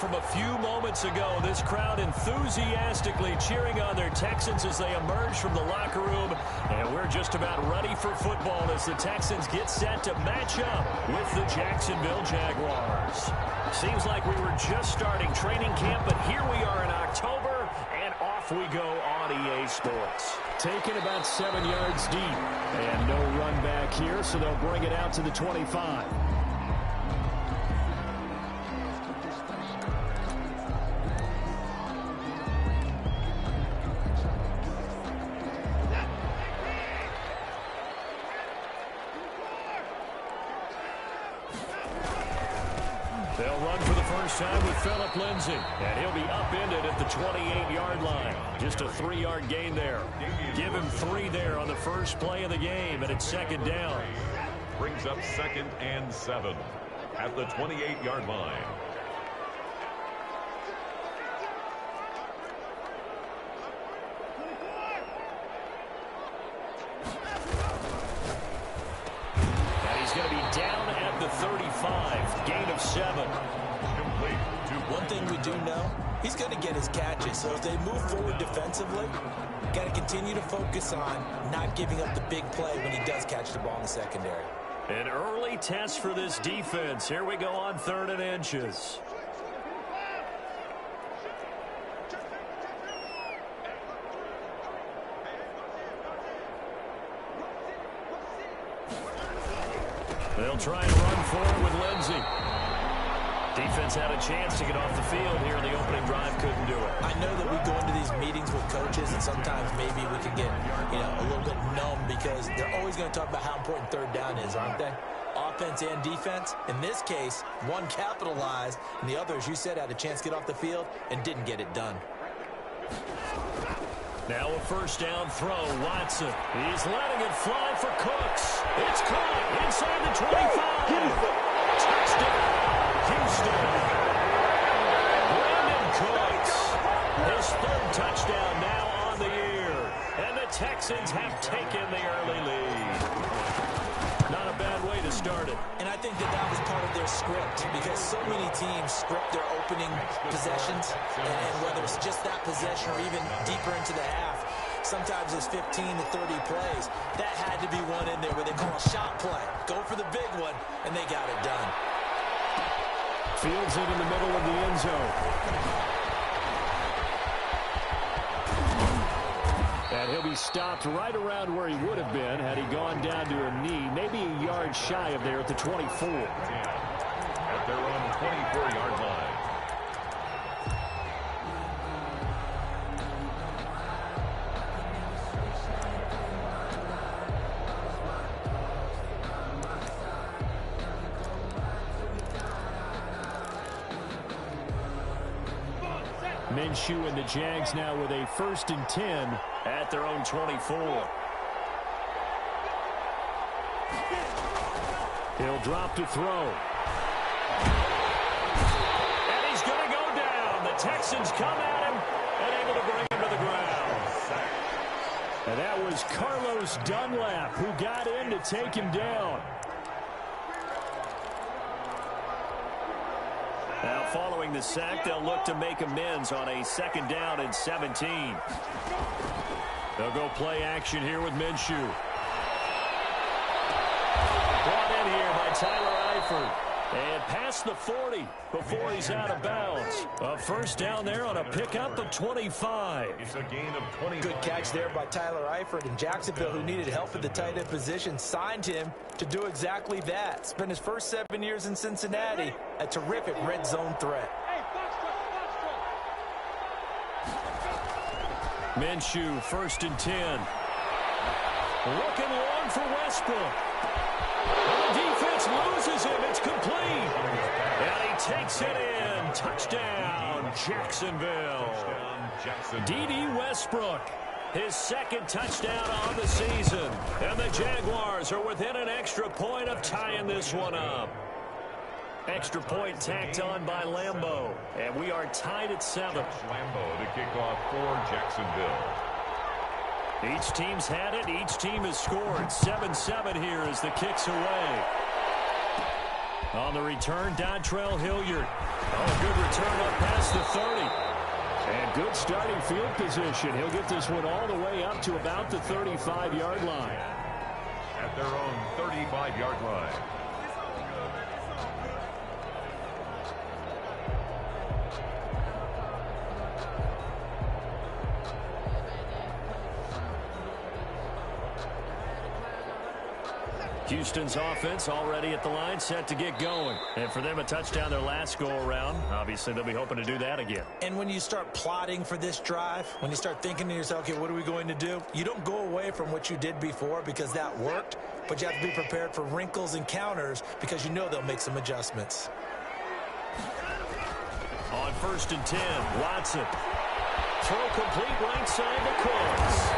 from a few moments ago. This crowd enthusiastically cheering on their Texans as they emerge from the locker room. And we're just about ready for football as the Texans get set to match up with the Jacksonville Jaguars. Seems like we were just starting training camp, but here we are in October, and off we go on EA Sports. Taken about 7 yards deep. And no run back here, so they'll bring it out to the 25. They'll run for the first time with Phillip Lindsay, and he'll be upended at the 28-yard line. Just a 3-yard gain there. Give him 3 there on the first play of the game, and it's second down. Brings up 2nd and 7 at the 28-yard line. And he's going to be down at the 35. Gain of 7. Complete. One thing we do know, he's going to get his catches. So as they move forward defensively, got to continue to focus on not giving up the big play when he does catch the ball in the secondary. An early test for this defense. Here we go on 3rd and inches. They'll try and run forward with Lindsay. Defense had a chance to get off the field here in the opening drive, couldn't do it. I know that we go into these meetings with coaches, and sometimes maybe we can get, a little bit numb because they're always going to talk about how important 3rd down is, aren't they? Offense and defense. In this case, one capitalized, and the other, as you said, had a chance to get off the field and didn't get it done. Now a first down throw, Watson. He's letting it fly for Cooks. It's caught inside the 25. Touchdown, Houston. Brandon Cooks, his 3rd touchdown now on the year. And the Texans have taken the early lead. Not a bad way to start it. And I think that was part of their script because so many teams script their opening possessions, and whether it's just that possession or even deeper into the half, sometimes it's 15 to 30 plays. That had to be one in there where they call a shot play. Go for the big one, and they got it done. Fields it in the middle of the end zone. And he'll be stopped right around where he would have been had he gone down to a knee, maybe a yard shy of there at the 24. At their own 24-yard line. Minshew and the Jags now with a 1st and 10 at their own 24. He'll drop to throw. And he's going to go down. The Texans come at him and able to bring him to the ground. And that was Carlos Dunlap who got in to take him down. Now following the sack, they'll look to make amends on a 2nd down and 17. They'll go play action here with Minshew. Brought in here by Tyler Eifert. And past the 40 before he's out of bounds. A first down there on a pickup of 25. It's a gain of 20. Good catch there by Tyler Eifert. And Jacksonville, who needed help at the tight end position, signed him to do exactly that. Spent his first 7 years in Cincinnati, a terrific red zone threat. Minshew, 1st and 10. Looking long for Westbrook. And the defense loses him. It's complete. And he takes it in. Touchdown, Jacksonville. D.D. Westbrook, his 2nd touchdown on the season. And the Jaguars are within an extra point of tying this one up. Extra point tacked on by Lambeau. And we are tied at 7. Lambeau to kick off for Jacksonville. Each team's had it. Each team has scored. 7-7 here as the kick's away. On the return, Dontrell Hilliard. Oh, a good return up past the 30. And good starting field position. He'll get this one all the way up to about the 35-yard line. At their own 35-yard line. Houston's offense already at the line, set to get going. And for them, a touchdown their last go-around. Obviously, they'll be hoping to do that again. And when you start plotting for this drive, when you start thinking to yourself, okay, what are we going to do? You don't go away from what you did before because that worked, but you have to be prepared for wrinkles and counters because you know they'll make some adjustments. On 1st and 10, Watson. Throw complete right side to Cooks.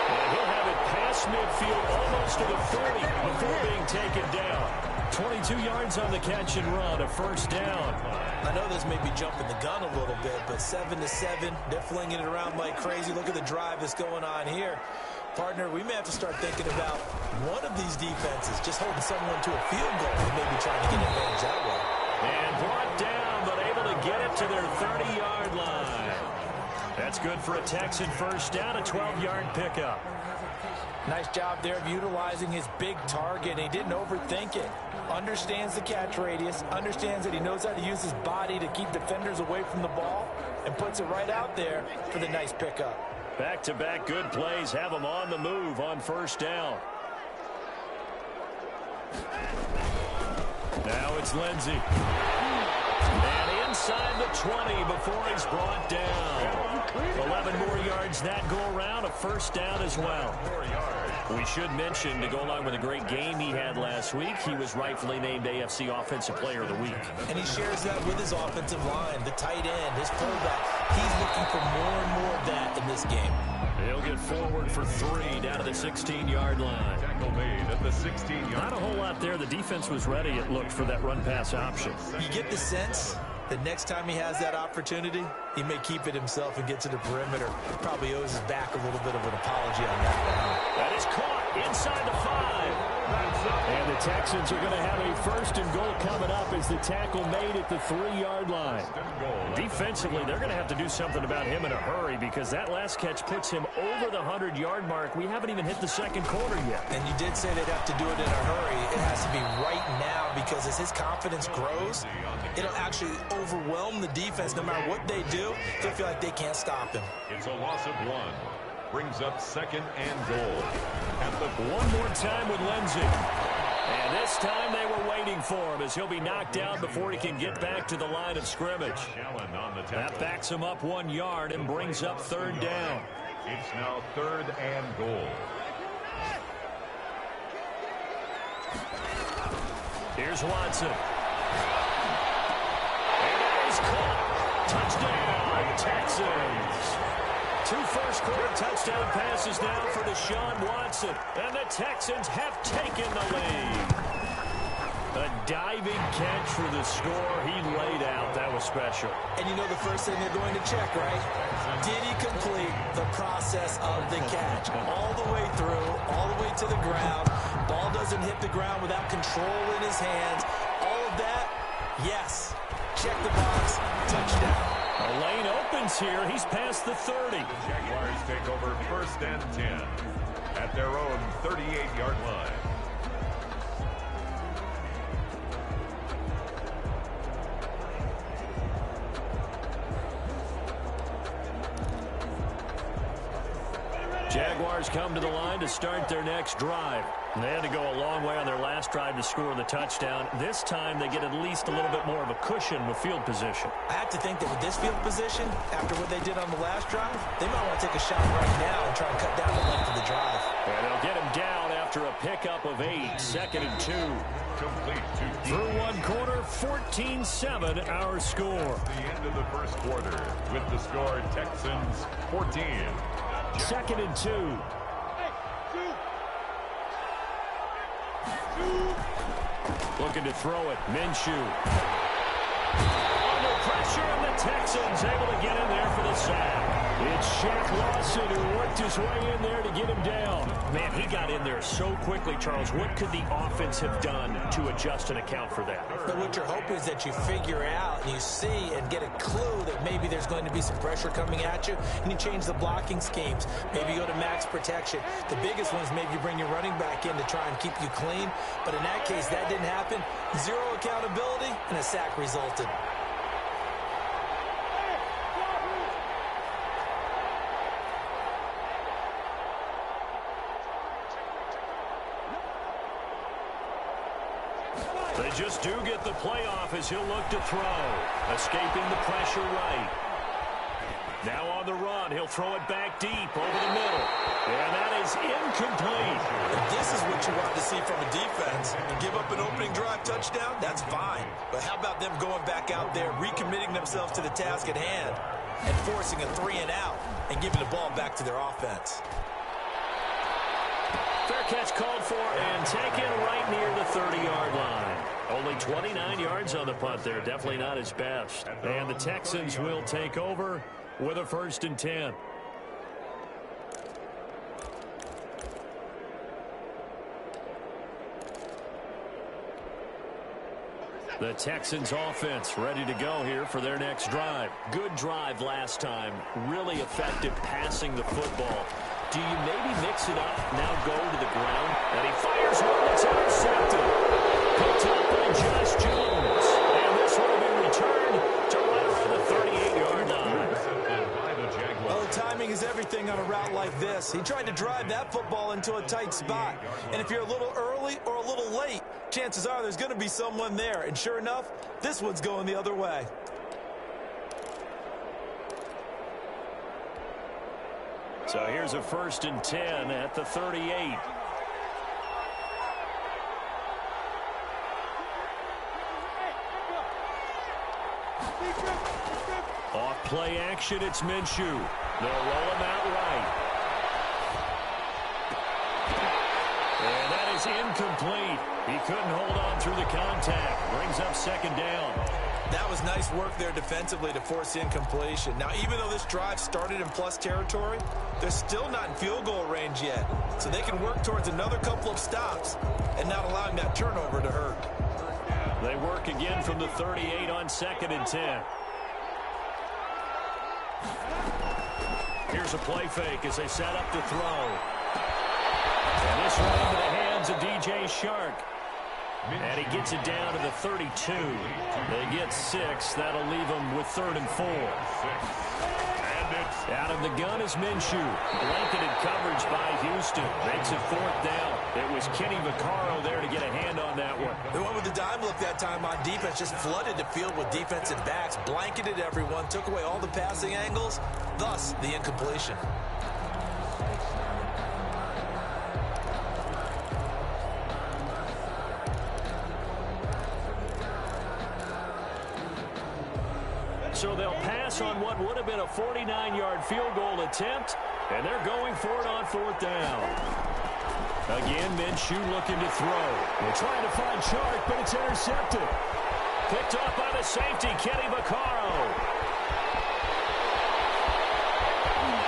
And he'll have it past midfield almost to the 30 before being taken down. 22 yards on the catch and run, a first down. I know this may be jumping the gun a little bit, but 7-7, they're flinging it around like crazy. Look at the drive that's going on here. Partner, we may have to start thinking about one of these defenses just holding someone to a field goal and maybe trying to get advantage that way. And brought down, but able to get it to their 30-yard line. That's good for a Texan first down, a 12-yard pickup. Nice job there of utilizing his big target. He didn't overthink it. Understands the catch radius, understands that he knows how to use his body to keep defenders away from the ball, and puts it right out there for the nice pickup. Back-to-back good plays have him on the move on first down. Now it's Lindsey. And inside the 20 before he's brought down. 11 more yards that go around, a first down as well. We should mention, to go along with a great game he had last week, he was rightfully named AFC Offensive Player of the Week. And he shares that with his offensive line, the tight end, his fullback. He's looking for more and more of that in this game. He'll get forward for 3 down to the 16-yard line. Tackle made at the 16-yard. Not a whole lot there. The defense was ready, it looked, for that run-pass option. You get the sense that next time he has that opportunity, he may keep it himself and get to the perimeter. Probably owes his back a little bit of an apology on that one. That is caught inside the 5. And the Texans are going to have a first and goal coming up as the tackle made at the 3-yard line. Defensively, they're going to have to do something about him in a hurry because that last catch puts him over the 100-yard mark. We haven't even hit the second quarter yet. And you did say they'd have to do it in a hurry. It has to be right now because as his confidence grows, it'll actually overwhelm the defense. No matter what they do, they'll feel like they can't stop him. It's a loss of 1. Brings up 2nd and goal. One more time with Lindsey. And this time they were waiting for him as he'll be knocked down before he can get back to the line of scrimmage. That backs him up 1 yard and brings up 3rd down. It's now 3rd and goal. Here's Watson. And he's caught. Touchdown, Texans. 2 first-quarter touchdown passes now for Deshaun Watson. And the Texans have taken the lead. A diving catch for the score. He laid out. That was special. And you know the first thing they're going to check, right? Did he complete the process of the catch? All the way through, all the way to the ground. Ball doesn't hit the ground without control in his hands. All of that, yes. Check the box. Touchdown. The lane opens here. He's past the 30. Jaguars take over 1st and 10 at their own 38-yard line. Jaguars come to the line to start their next drive. They had to go a long way on their last drive to score the touchdown. This time they get at least a little bit more of a cushion with field position. I have to think that with this field position, after what they did on the last drive, they might want to take a shot right now and try and cut down the length of the drive. And they'll get him down after a pickup of 8, 2nd and 2. Complete to Through 1 quarter, 14-7 our score. the end of the first quarter with the score Texans 14. 2nd and 2. Looking to throw it. Minshew. Under pressure, and the Texans able to get in there for the sack. It's Shaq Lawson Texan who worked his way in there to get him down. Man, he got in there so quickly, Charles. What could the offense have done to adjust and account for that? But what you're hoping is that you figure out and you see and get a clue that maybe there's going to be some pressure coming at you, and you change the blocking schemes. Maybe you go to max protection. The biggest one is maybe you bring your running back in to try and keep you clean. But in that case, that didn't happen. Zero accountability, and a sack resulted. They just do get the playoff as he'll look to throw. Escaping the pressure right. Now on the run, he'll throw it back deep over the middle. And that is incomplete. This is what you want to see from a defense. Give up an opening drive touchdown, that's fine. But how about them going back out there, recommitting themselves to the task at hand, and forcing a 3-and-out and giving the ball back to their offense. Fair catch called for and taken right near the 30-yard line. Only 29 yards on the punt there. Definitely not his best. And the Texans will take over with a 1st and 10. The Texans offense ready to go here for their next drive. Good drive last time. Really effective passing the football. Do you maybe mix it up, now go to the ground? And he fires one that's intercepted. Picked up by Josh Jones. And this will be returned to right around the 38-yard line. Well, the timing is everything on a route like this. He tried to drive that football into a tight spot. And if you're a little early or a little late, chances are there's going to be someone there. And sure enough, this one's going the other way. So here's a 1st and 10 at the 38. Off play action, it's Minshew. They'll roll him out right. And that is incomplete. He couldn't hold on through the contact. Brings up 2nd down. That was nice work there defensively to force incompletion. Now, even though this drive started in plus territory, they're still not in field goal range yet. So they can work towards another couple of stops and not allowing that turnover to hurt. They work again from the 38 on 2nd and 10. Here's a play fake as they set up to throw. And this one into the hands of D.J. Shark. And he gets it down to the 32. They get 6. That'll leave them with 3rd and 4. Out of the gun is Minshew. Blanketed coverage by Houston. Makes it 4th down. It was Kenny Vaccaro there to get a hand on that one. The one with the dime look that time on defense just flooded the field with defensive backs, blanketed everyone, took away all the passing angles, thus the incompletion. So they'll pass on what would have been a 49-yard field goal attempt, and they're going for it on 4th down. Again, Minshew looking to throw. They're trying to find Chark, but it's intercepted. Picked off by the safety, Kenny Vaccaro.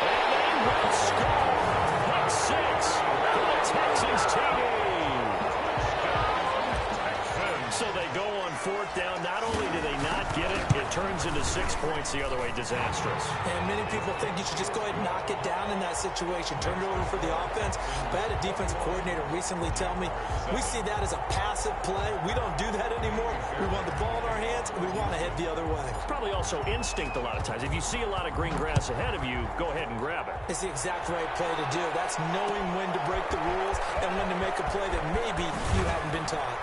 And they will score. Pick 6 for the Texans team. So they go on 4th down. Not only do they not get it, it turns into 6 points the other way. Disastrous. And many people think you should just go ahead and knock it down in that situation. Turn it over for the offense. But I had a defensive coordinator recently tell me, we see that as a passive play. We don't do that anymore. We want the ball in our hands, and we want to head the other way. Probably also instinct a lot of times. If you see a lot of green grass ahead of you, go ahead and grab it. It's the exact right play to do. That's knowing when to break the rules and when to make a play that maybe you haven't been taught.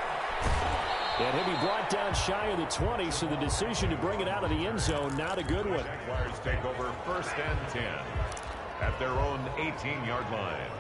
And he'll be brought down shy of the 20, so the decision to bring it out of the end zone, not a good one. Jaguars take over 1st and 10 at their own 18-yard line.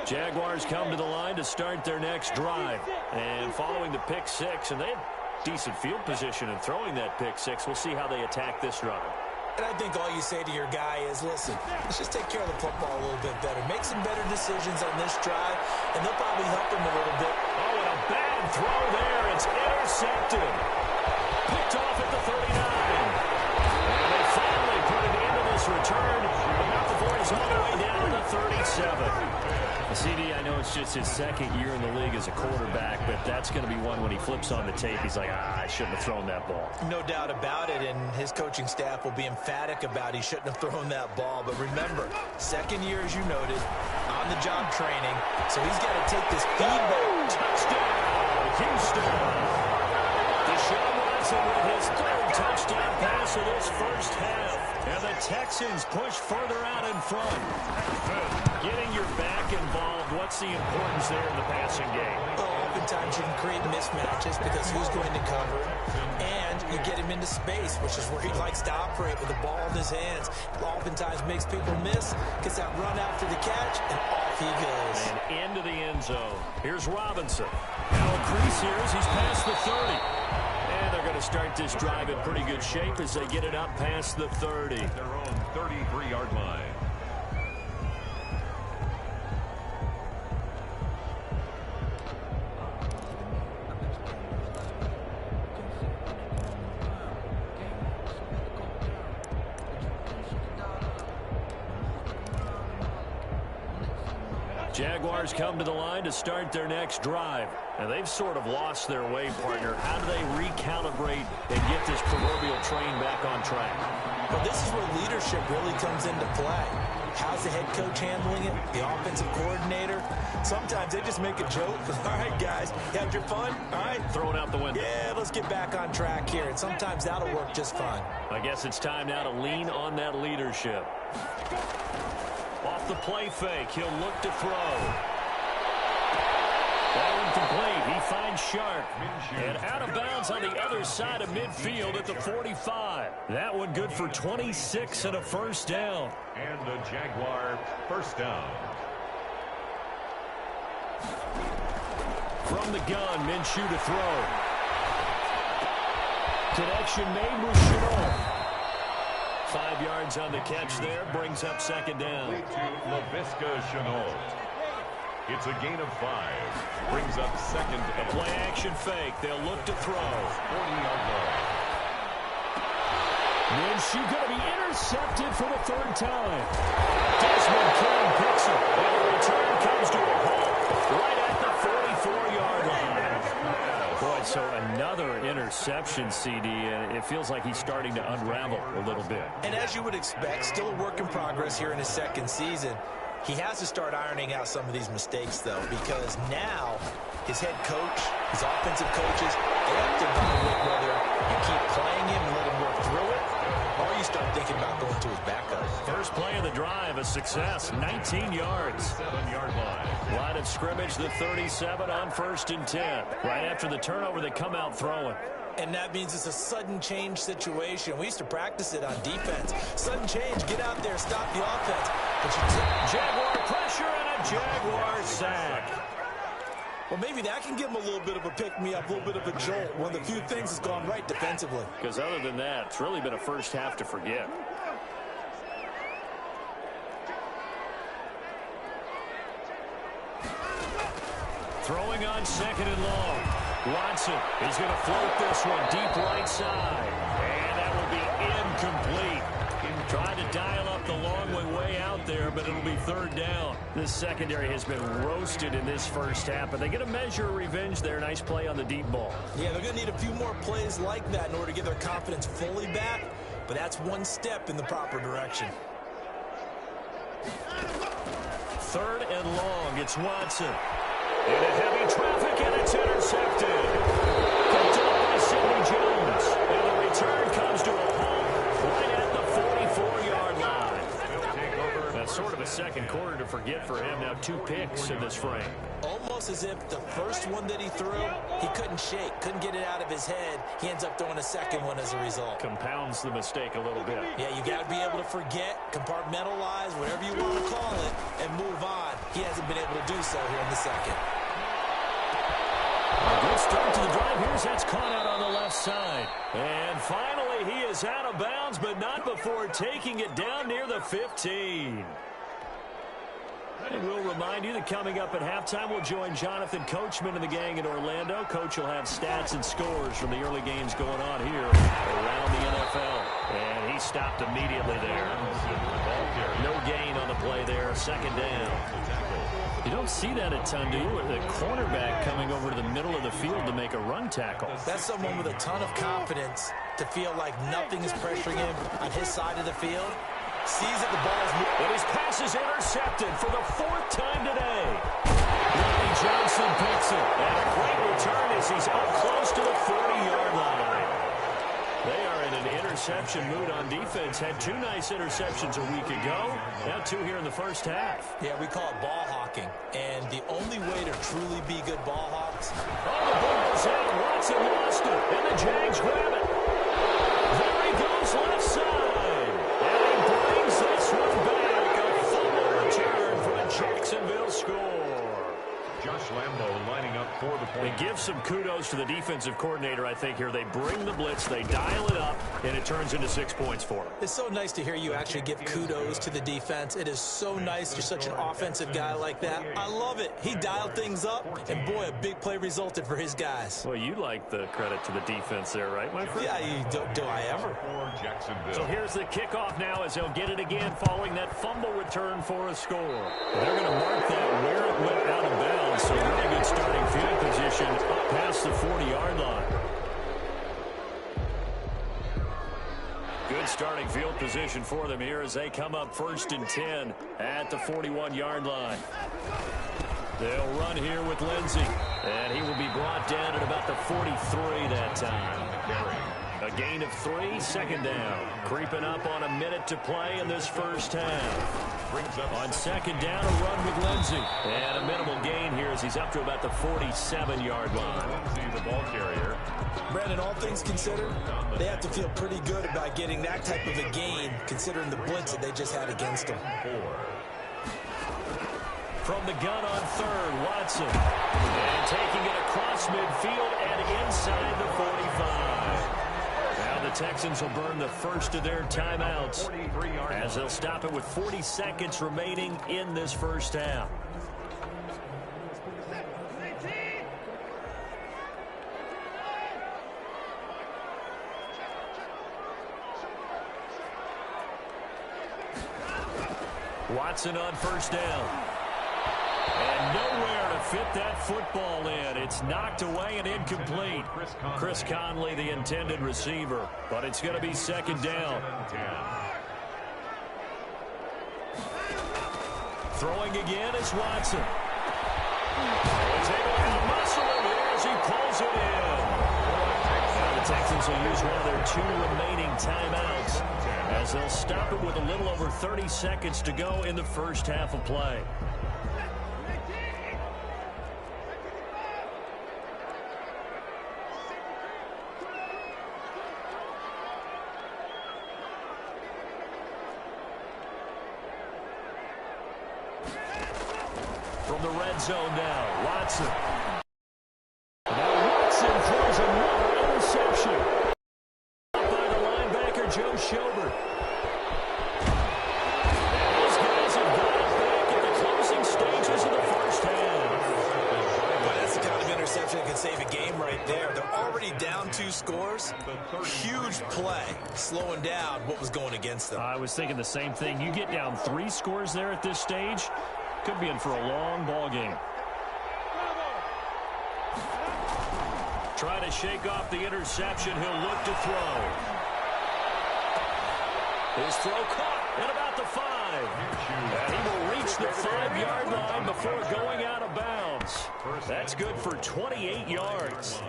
Jaguars come to the line to start their next drive. And following the pick six, and they had decent field position in throwing that pick six. We'll see how they attack this drive. And I think all you say to your guy is, listen, let's just take care of the football a little bit better. Make some better decisions on this drive, and they'll probably help him a little bit. Oh, and a bad throw there. It's intercepted. Picked off at the 39. And they finally put it into this return, but not before he's all the way down to the 37. CD, I know it's just his second year in the league as a quarterback, but that's going to be one when he flips on the tape. He's like, I shouldn't have thrown that ball. No doubt about it, and his coaching staff will be emphatic about he shouldn't have thrown that ball. But remember, second year, as you noted, on-the-job training, so he's got to take this feedback. Touchdown, Houston. Deshaun Watson with his third touchdown pass of this first half. And the Texans push further out in front. Getting your back involved, what's the importance there in the passing game? Well, oftentimes you can create mismatches because who's going to cover, and you get him into space, which is where he likes to operate with the ball in his hands. Oftentimes makes people miss, gets that run after the catch, and off he goes. And into the end zone. Here's Robinson. Now a crease here as he's past the 30. And they're going to start this drive in pretty good shape as they get it up past the 30. Their own 33-yard line. Jaguars come to the line to start their next drive. And they've sort of lost their way, partner. How do they recalibrate and get this proverbial train back on track? Well, this is where leadership really comes into play. How's the head coach handling it? The offensive coordinator? Sometimes they just make a joke. All right, guys, you had your fun? All right. Throw it out the window. Yeah, let's get back on track here. And sometimes that'll work just fine. I guess it's time now to lean on that leadership. Off the play fake, he'll look to throw. Ball incomplete. He finds Sharp. And out of bounds on the other side of midfield at the 45. That one good for 26 and a first down. And the Jaguar first down. From the gun, Minshew to throw. Connection made with Chenault. 5 yards on the catch there, brings up second down. To LaVisca Chenault. It's a gain of 5. Brings up second A down. play action fake. They'll look to throw. 40-yard line. Minshew going to be intercepted for the third time. Desmond King picks it. And the return comes to a halt right at the 44-yard line. Boy, so another interception, CD, and it feels like he's starting to unravel a little bit. And as you would expect, still a work in progress here in his second season. He has to start ironing out some of these mistakes, though, because now his head coach, his offensive coaches, they have to evaluate whether you keep playing him and let him work through it, or you start thinking about going to his backup. First play of the drive, a success, 19 yards. 7-yard line. Line of scrimmage, the 37 on 1st and 10. Right after the turnover, they come out throwing. And that means it's a sudden change situation. We used to practice it on defense. Sudden change, get out there, stop the offense. But Jaguar pressure and a Jaguar sack. well, maybe that can give him a little bit of a pick-me-up, a little bit of a jolt. One of the few things that's gone right defensively. Because other than that, it's really been a first half to forget. Throwing on second and long. Watson is going to float this one deep right side. And that will be incomplete. Trying to dial up the long way out there, but it'll be third down. This secondary has been roasted in this first half, but they get a measure of revenge there. Nice play on the deep ball. Yeah, they're going to need a few more plays like that in order to get their confidence fully back, but that's one step in the proper direction. Third and long, it's Watson. Into heavy traffic, and it's intercepted. Picked up by Sidney Jones. And the return comes to a halt right at the 44-yard line. That's sort of a second quarter to forget for him. Now 2 picks in this frame. Almost almost as if the first one that he threw, he couldn't shake, couldn't get it out of his head. He ends up throwing a second one as a result. Compounds the mistake a little bit. Yeah, you got to be able to forget, compartmentalize, whatever you want to call it, and move on. He hasn't been able to do so here in the second. A good start to the drive. Here's that's caught out on the left side. And finally, he is out of bounds, but not before taking it down near the 15. And we'll remind you that coming up at halftime, we'll join Jonathan Coachman and the gang in Orlando. Coach will have stats and scores from the early games going on here around the NFL. And he stopped immediately there. No gain on the play there. Second down. You don't see that a ton, do you? With a cornerback coming over to the middle of the field to make a run tackle. That's someone with a ton of confidence to feel like nothing is pressuring him on his side of the field. Sees that the ball is moving. And his pass is intercepted for the 4th time today. Ronnie Johnson picks it. And a great return as he's up close to the 40-yard line. They are in an interception mood on defense. Had 2 nice interceptions a week ago. Now 2 here in the first half. Yeah, we call it ball hawking. And the only way to truly be good ball hawks. Oh, the ball goes out. Watson lost it. And the Jags grab it. There he goes left side. And he brings this one back. A fumble return for a Jacksonville score. Josh Lambo lining up for the point. They give some kudos to the defensive coordinator, I think, here. They bring the blitz, they dial it up, and it turns into 6 points for them. It's so nice to hear you actually give kudos to the defense. It is so nice you're such an offensive guy like that. I love it. He dialed things up, and boy, a big play resulted for his guys. Well, you like the credit to the defense there, right, my friend? Yeah, do I ever? So here's the kickoff now as they'll get it again following that fumble return for a score. They're going to mark that where it went out of bounds. So really good starting field position up past the 40-yard line. Good starting field position for them here as they come up 1st and 10 at the 41-yard line. They'll run here with Lindsey, and he will be brought down at about the 43 that time. A gain of 3, second down. Creeping up on a minute to play in this first half. On second down, a run with Lindsey. And a minimal gain here as he's up to about the 47-yard line. The ball carrier. Brandon, all things considered, they have to feel pretty good about getting that type of a gain considering the blitz that they just had against them. From the gun on 3rd, Watson. And taking it across midfield and inside the 45. Now the Texans will burn the first of their timeouts as they'll stop it with 40 seconds remaining in this first half. Watson on first down. And nowhere to fit that football in. It's knocked away and incomplete. Chris Conley, the intended receiver. But it's going to be second down. Throwing again is Watson. He's able to muscle him here as he pulls it in. Now the Texans will use one of their 2 remaining timeouts as they'll stop it with a little over 30 seconds to go in the first half of play. From the red zone now, Watson. Now Watson throws another interception. By the linebacker, Joe Schobert. And those guys have got it back in the closing stages of the first half. But that's the kind of interception that can save a game right there. They're already down 2 scores. Huge play, slowing down what was going against them. I was thinking the same thing. You get down 3 scores there at this stage, could be in for a long ball game. Try to shake off the interception. He'll look to throw. His throw caught at about the 5. And he will reach the 5-yard line before going out of bounds. That's good for 28 yards.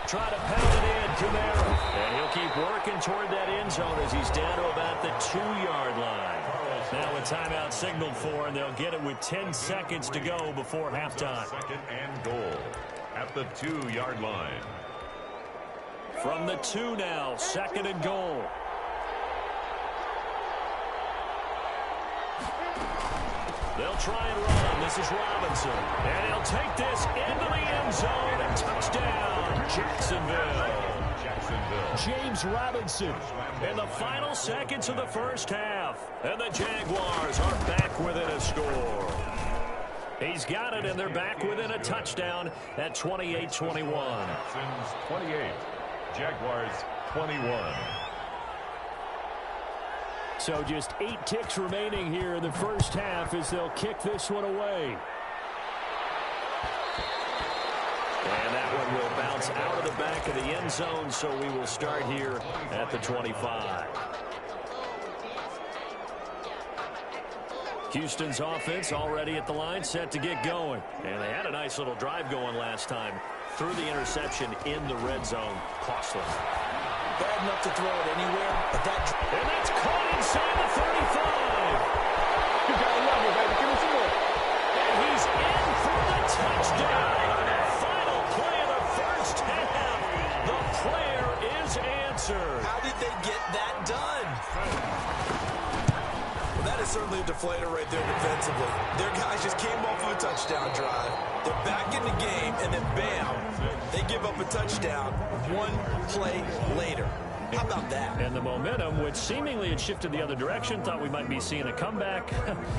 Try to pound it in. Camaro. And he'll keep working toward that end zone as he's down to about the 2-yard line. Now a timeout signaled for, and they'll get it with 10 seconds to go before halftime. Second and goal at the 2-yard line. From the 2 now, second and goal. They'll try and run. This is Robinson. And he'll take this into the end zone and touchdown, Jacksonville. James Robinson in the final seconds of the first half. And the Jaguars are back within a score. He's got it, and they're back within a touchdown at 28-21. 28. Jaguars 21. So just 8 ticks remaining here in the first half as they'll kick this one away. And that one will bounce out of the back of the end zone, so we will start here at the 25. Houston's offense already at the line, set to get going. And they had a nice little drive going last time. Threw the interception in the red zone. Costly. Bad enough to throw it anywhere, but and that's caught inside the 35. You gotta love it, baby. Give me some more. And he's in for the touchdown. Final play of the first half. The player is answered. How did they get that done? Well, that is certainly a deflator right there defensively. Their guys just came off of a touchdown drive. They're back in the game, and then bam, they give up a touchdown one play later. How about that? And the momentum, which seemingly had shifted the other direction, thought we might be seeing a comeback.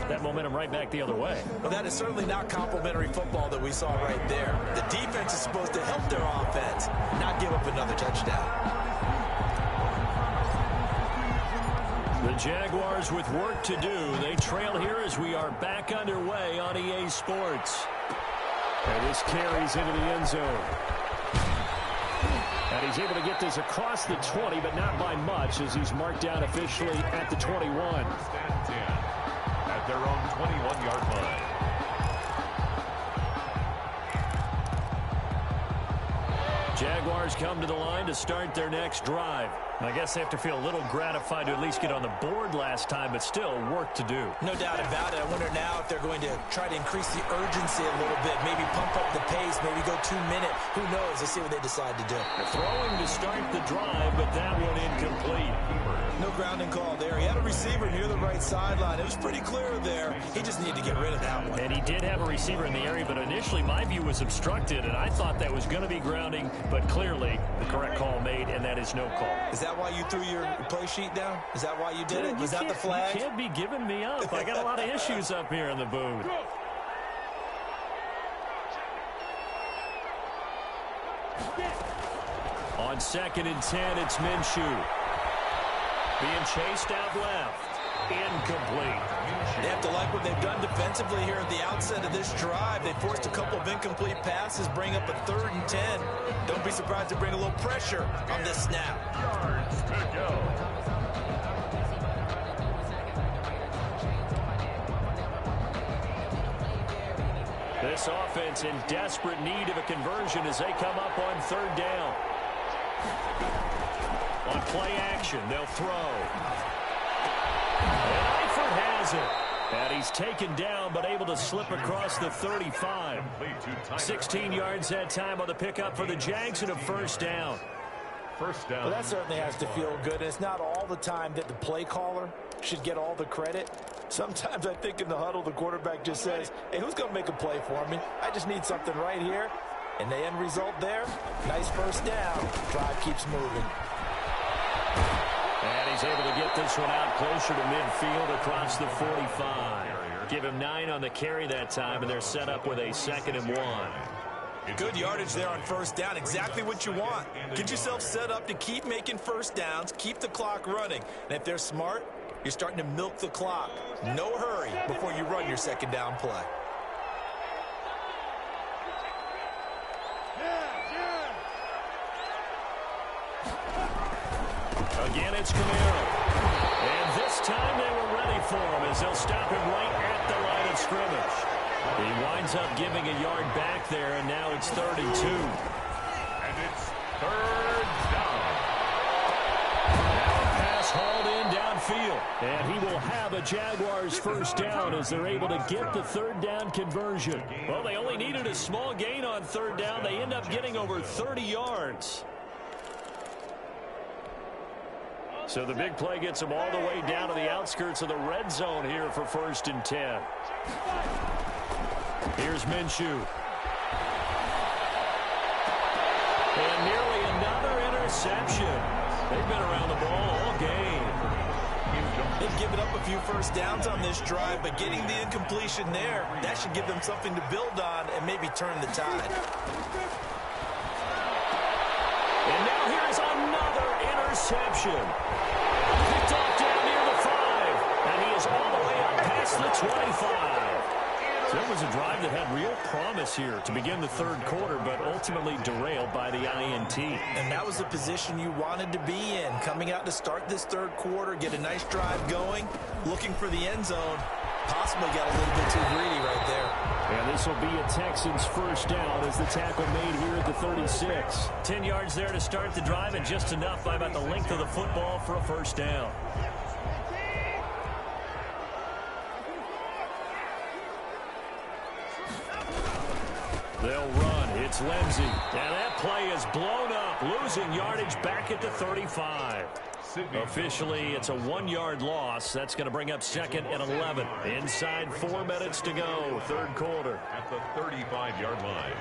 That momentum right back the other way. Well, that is certainly not complimentary football that we saw right there. The defense is supposed to help their offense, not give up another touchdown. The Jaguars with work to do. They trail here as we are back underway on EA Sports. And this carries into the end zone. And he's able to get this across the 20, but not by much, as he's marked down officially at the 21. At their own 21-yard line. Jaguars come to the line to start their next drive. I guess they have to feel a little gratified to at least get on the board last time, but still work to do. No doubt about it. I wonder now if they're going to try to increase the urgency a little bit, maybe pump up the pace, maybe go 2-minute. Who knows? Let's see what they decide to do. Throwing to start the drive, but that one incomplete. No grounding call there. He had a receiver near the right sideline. It was pretty clear there. He just needed to get rid of that one. And he did have a receiver in the area, but initially my view was obstructed, and I thought that was going to be grounding, but clearly the correct call made, and that is no call. Is that why you threw your play sheet down? Is that why you did it? Was that the flag? You can't be giving me up. I got a lot of issues up here in the booth. On 2nd and 10, it's Minshew. Being chased out left. Incomplete. They have to like what they've done defensively here at the outset of this drive. They forced a couple of incomplete passes, bring up a 3rd and 10. Don't be surprised to bring a little pressure on this snap. Yards to go. This offense in desperate need of a conversion as they come up on 3rd down. On play action, they'll throw. And Eifert has it. And he's taken down, but able to slip across the 35. 16 yards that time on the pickup for the Jags and a 1st down. First down. Well, that certainly has to feel good. And it's not all the time that the play caller should get all the credit. Sometimes I think in the huddle, the quarterback just says, hey, who's going to make a play for me? I just need something right here. And the end result there, nice 1st down. Drive keeps moving. And he's able to get this one out closer to midfield across the 45. Give him 9 on the carry that time, and they're set up with a 2nd and 1. Good yardage there on 1st down. Exactly what you want. Get yourself set up to keep making 1st downs, keep the clock running. And if they're smart, you're starting to milk the clock. No hurry before you run your 2nd down play. Again, it's Camaro. And this time they were ready for him as they'll stop him right at the line of scrimmage. He winds up giving a yard back there, and now it's 3rd and 2. And it's 3rd down. field. And he will have a Jaguars first down as they're able to get the third down conversion. Well, they only needed a small gain on third down. They end up getting over 30 yards. So the big play gets them all the way down to the outskirts of the red zone here for 1st and 10. Here's Minshew. And nearly another interception. They've been around the ball all game. They've given up a few first downs on this drive, but getting the incompletion there, that should give them something to build on and maybe turn the tide. And now here's another interception. Picked off down near the 5. And he is all the way up past the 25. So it was a drive that had real promise here to begin the third quarter, but ultimately derailed by the INT. And that was the position you wanted to be in. Coming out to start this third quarter, get a nice drive going, looking for the end zone. Possibly got a little bit too greedy right there. And this will be a Texans first down as the tackle made here at the 36. 10 yards there to start the drive, and just enough by about the length of the football for a first down. They'll run. It's Lindsey. And that play is blown up, losing yardage back at the 35. Officially, it's a 1-yard loss. That's going to bring up 2nd and 11. Inside 4 minutes to go, third quarter. At the 35-yard line.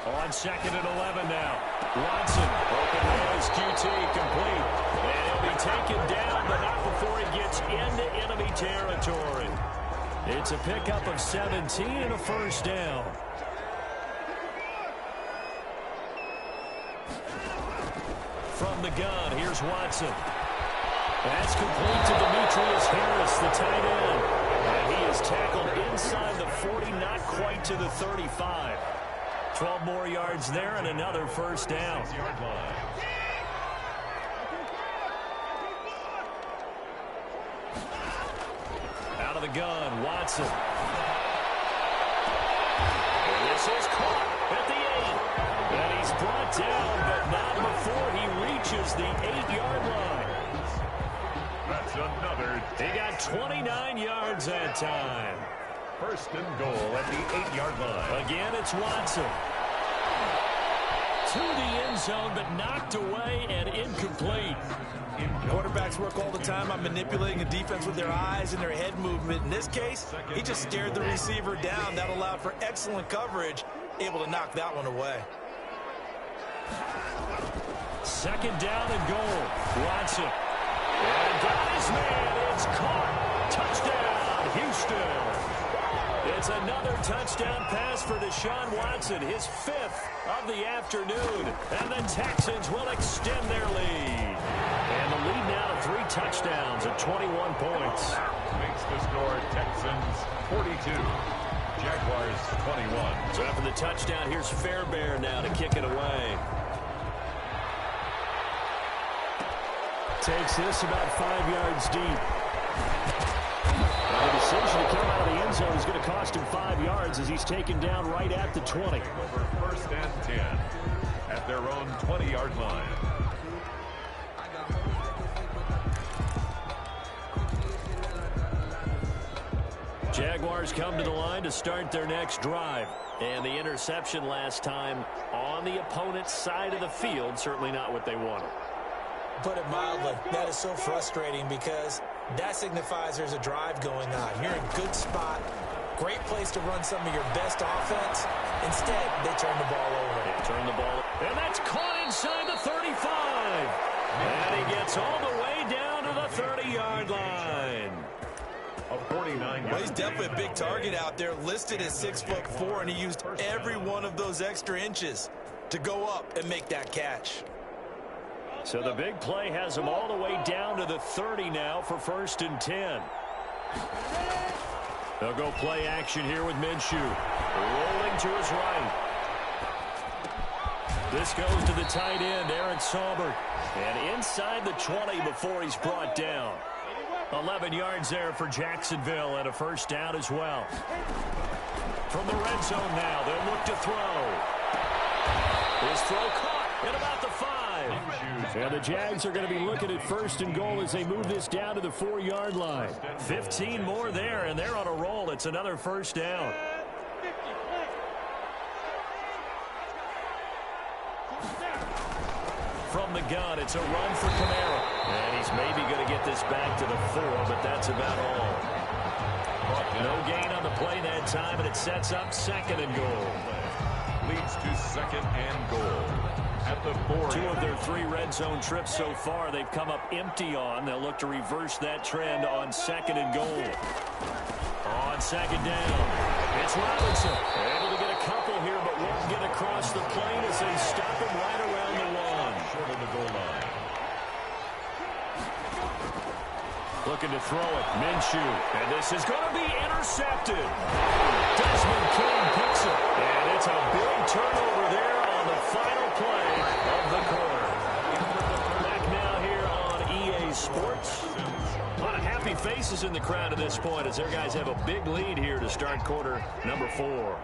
On 2nd and 11 now. Watson, open nose, QT, complete. And he'll be taken down, but not before he gets into enemy territory. It's a pickup of 17 and a first down. From the gun, here's Watson. That's complete to Demetrius Harris, the tight end. And he is tackled inside the 40, not quite to the 35. 12 more yards there and another first down. Out of the gun, Watson. And this is caught at the 8. And he's brought down, but not before he reaches the 8-yard line. That's another. He got 29 yards that time. 1st and goal at the 8-yard line. Again, it's Watson. To the end zone, but knocked away and incomplete. Quarterbacks work all the time on manipulating a defense with their eyes and their head movement. In this case, he just stared the receiver down. That allowed for excellent coverage, able to knock that one away. 2nd down and goal. Watson. And got his man. It's caught. Touchdown, Houston. It's another touchdown pass for Deshaun Watson, his 5th of the afternoon. And the Texans will extend their lead. And the lead now to 3 touchdowns at 21 points. Makes the score Texans 42. Jaguars 21. So after the touchdown, here's Fairbairn now to kick it away. Takes this about 5 yards deep. The decision to come out of the end zone is going to cost him 5 yards as he's taken down right at the 20. Over 1st and 10 at their own 20-yard line. Jaguars come to the line to start their next drive. And the interception last time on the opponent's side of the field, certainly not what they wanted. Put it mildly, that is so frustrating because that signifies there's a drive going on. You're in a good spot, great place to run some of your best offense. Instead, they turn the ball over. They turn the ball, and that's caught inside the 35. And he gets all the way down to the 30-yard line. A 49-yard. Well, he's definitely a big target out there, listed as 6'4", and he used every one of those extra inches to go up and make that catch. So the big play has him all the way down to the 30 now for 1st and 10. They'll go play action here with Minshew. Rolling to his right. This goes to the tight end, Aaron Saubert. And inside the 20 before he's brought down. 11 yards there for Jacksonville and a first down as well. From the red zone now, they'll look to throw. His throw caught at about the 5. And the Jags are going to be looking at first and goal as they move this down to the 4-yard line. 15 more there, and they're on a roll. It's another first down. From the gun, it's a run for Kamara. And he's maybe going to get this back to the 4, but that's about all. No gain on the play that time, and it sets up second and goal. Leads to second and goal at the 4. 2 of their 3 red zone trips so far they've come up empty on. They'll look to reverse that trend on second and goal. On second down, it's Robinson. Able to get a couple here, but won't get across the plane as they stop him right around the 1. Short of the goal line. Looking to throw it. Minshew. And this is going to be intercepted. Desmond King picks it. And it's a big turnover there on the final play of the quarter. Back now here on EA Sports. A lot of happy faces in the crowd at this point as their guys have a big lead here to start quarter number 4.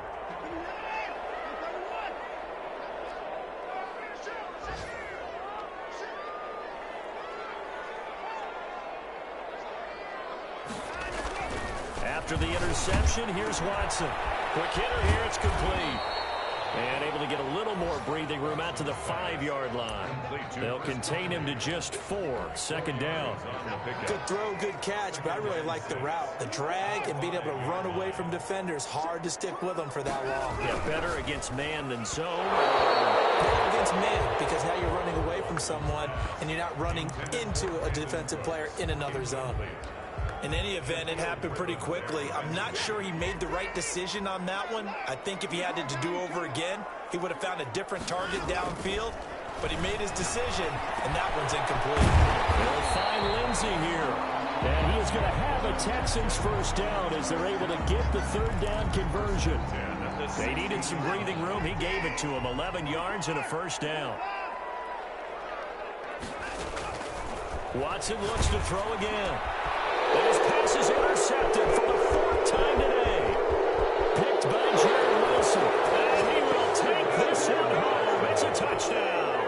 After the interception, here's Watson. Quick hitter here, it's complete. And able to get a little more breathing room out to the 5-yard line. They'll contain him to just 4. Second down. Good throw, good catch, but I really like the route. The drag and being able to run away from defenders. Hard to stick with them for that long. Yeah, better against man than zone. Better against man, because now you're running away from someone and you're not running into a defensive player in another zone. In any event, it happened pretty quickly. I'm not sure he made the right decision on that one. I think if he had to do over again, he would have found a different target downfield. But he made his decision, and that one's incomplete. They'll find Lindsey here. And he is going to have a Texans first down as they're able to get the 3rd down conversion. They needed some breathing room. He gave it to him. 11 yards and a first down. Watson looks to throw again. And his pass is intercepted for the 4th time today. Picked by Jared Wilson. And he will take this one home. It's a touchdown.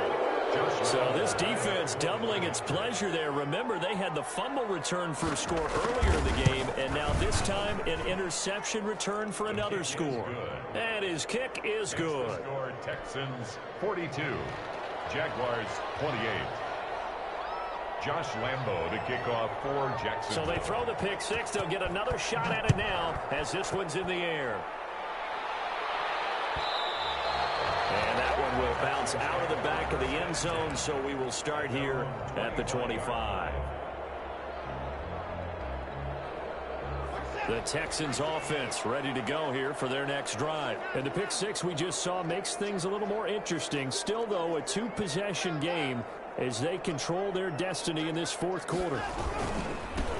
So this defense doubling its pleasure there. Remember, they had the fumble return for a score earlier in the game, and now this time an interception return for another score. And his kick is good. Texans 42, Jaguars 28. Josh Lambo to kick off for Jackson. So they throw the pick 6. They'll get another shot at it now as this one's in the air. And that one will bounce out of the back of the end zone, so we will start here at the 25. The Texans offense ready to go here for their next drive. And the pick 6 we just saw makes things a little more interesting. Still, though, a 2-possession game as they control their destiny in this 4th quarter.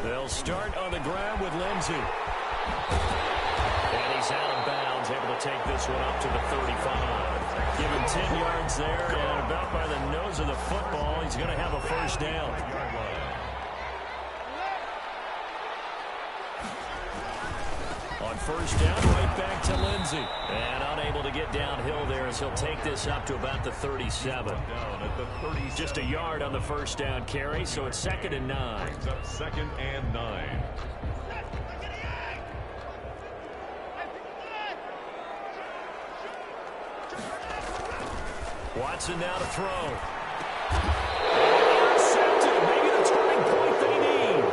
They'll start on the ground with Lindsey. And he's out of bounds, able to take this one up to the 35. Give him 10 yards there, and about by the nose of the football, he's going to have a first down. On first down, right back to Lindsey. And unable to get downhill there as he'll take this up to about the 37. Just a yard on the first down carry, so it's 2nd and 9. Up 2nd and 9. Watson now to throw. Intercepted. Maybe the turning point they need.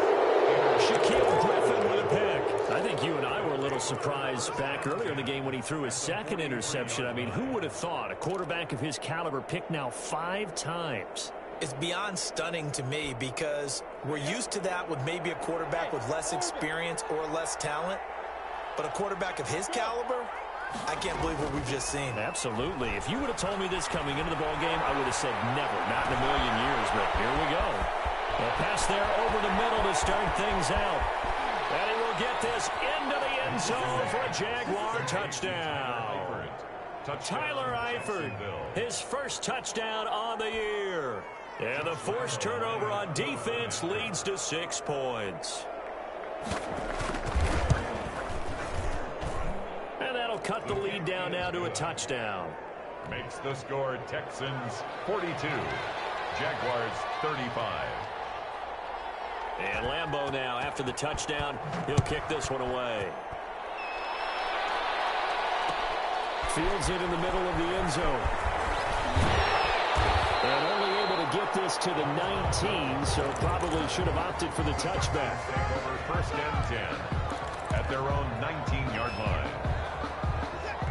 Shaquille Griffin with a pick. I think you and I were a little surprised back earlier in the game when he threw his 2nd interception. I mean, who would have thought a quarterback of his caliber picked now 5 times? It's beyond stunning to me because we're used to that with maybe a quarterback with less experience or less talent. But a quarterback of his caliber, I can't believe what we've just seen. Absolutely. If you would have told me this coming into the ball game, I would have said never, not in a million years. But here we go. A pass there over the middle to start things out. And he will get this into the end zone for a Jaguar touchdown. Tyler Eifert, his first touchdown on the year. And the forced turnover on defense leads to 6 points. And that'll cut the lead down now to a touchdown. Makes the score Texans 42, Jaguars 35. And Lambeau now, after the touchdown, he'll kick this one away. Fields it in the middle of the end zone. And only able to get this to the 19, so probably should have opted for the touchback. Take over first and 10 at their own 19-yard line.